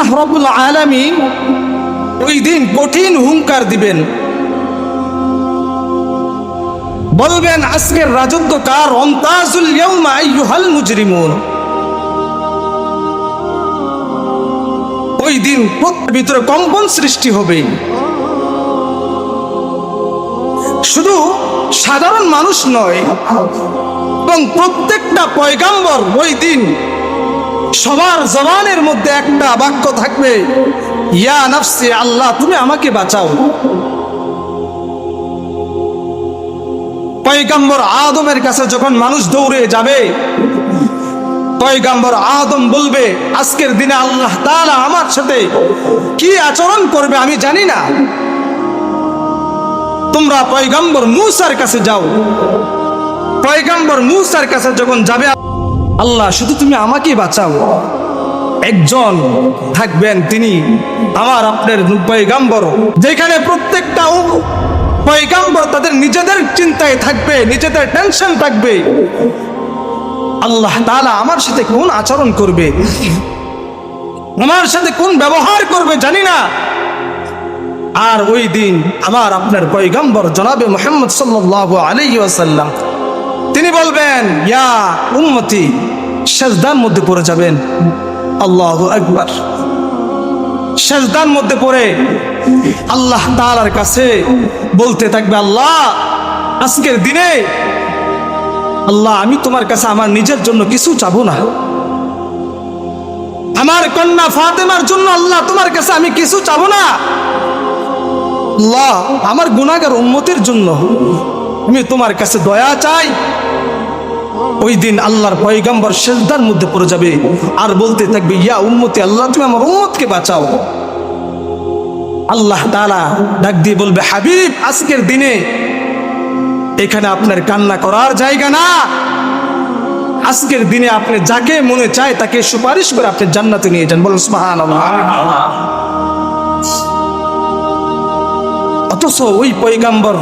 আল্লাহ রাব্বুল আলামিন ওই দিন কঠিন হুঙ্কার দিবেন, বলবেন আজকের রাজত্ব কার? অন্তাজুল ইয়াউমা আইয়ুহাল মুজরিমুন। ওই দিন ভিতরে কম্পন সৃষ্টি হবে। শুধু সাধারণ মানুষ নয়, এবং প্রত্যেকটা পয়গাম্বর ওই দিন সবার জবানের মধ্যে একটা বাক্য থাকবে, ইয়া নাফসি, আল্লাহ তুমি আমাকে বাঁচাও। পয়গাম্বর আদমের কাছে যখন মানুষ দৌড়ে যাবে, পয়গাম্বর আদম বলবে, আজকের দিনে আল্লাহ তাআলা আমার সাথে কি আচরণ করবে আমি জানি না। তোমরা পয়গাম্বর মূসার কাছে যাও। পয়গাম্বর মূসার কাছে যখন যাবে, আল্লাহ শুধু তুমি আমাকে বাঁচাও। একজন থাকবেন, তিনি আমার আপনার পয়গাম্বর, যেখানে প্রত্যেকটা পয়গাম্বর তাদের নিজেদের চিন্তায় থাকবে, নিজেদের টেনশন থাকবে, আল্লাহ তাআলা আমার সাথে কোন আচরণ করবে, আমার সাথে কোন ব্যবহার করবে জানি না। আর ওই দিন আমার আপনার পয়গাম্বর জনাবে মুহাম্মদ সাল্লাল্লাহু আলাইহি ওয়াসাল্লাম তিনি বলবেন, ইয়া উম্মতি, সিজদার মধ্যে পড়ে যাবেন। আল্লাহু আকবার। সিজদার মধ্যে পড়ে আল্লাহ তাআলার কাছে বলতে থাকবে, আল্লাহ আজকের দিনে আল্লাহ আমি তোমার কাছে আমার নিজের জন্য কিছু চাবো না, আমার কন্যা ফাতেমার জন্য আল্লাহ তোমার কাছে আমি কিছু চাবো না, আল্লাহ আমার গুনাহগার উম্মতের জন্য আমি তোমার কাছে দয়া চাই। ওই দিন আল্লাহর পয়গম্বর সিজদার মধ্যে পড়ে যাবে আর বলতে থাকবে, ইয়া উম্মতি, আল্লাহ তুমি আমার উম্মতকে বাঁচাও। আল্লাহ তাআলা ডাক দিয়ে বলবে, হাবিব আজকের দিনে এখানে আপনার কান্না করার জায়গা না। আজকের দিনে আপনি যাকে মনে চায় তাকে সুপারিশ করে আপনি জান্নাতে নিয়ে যান। বলুন সুবহানাল্লাহ। অথচ ওই পয়গম্বর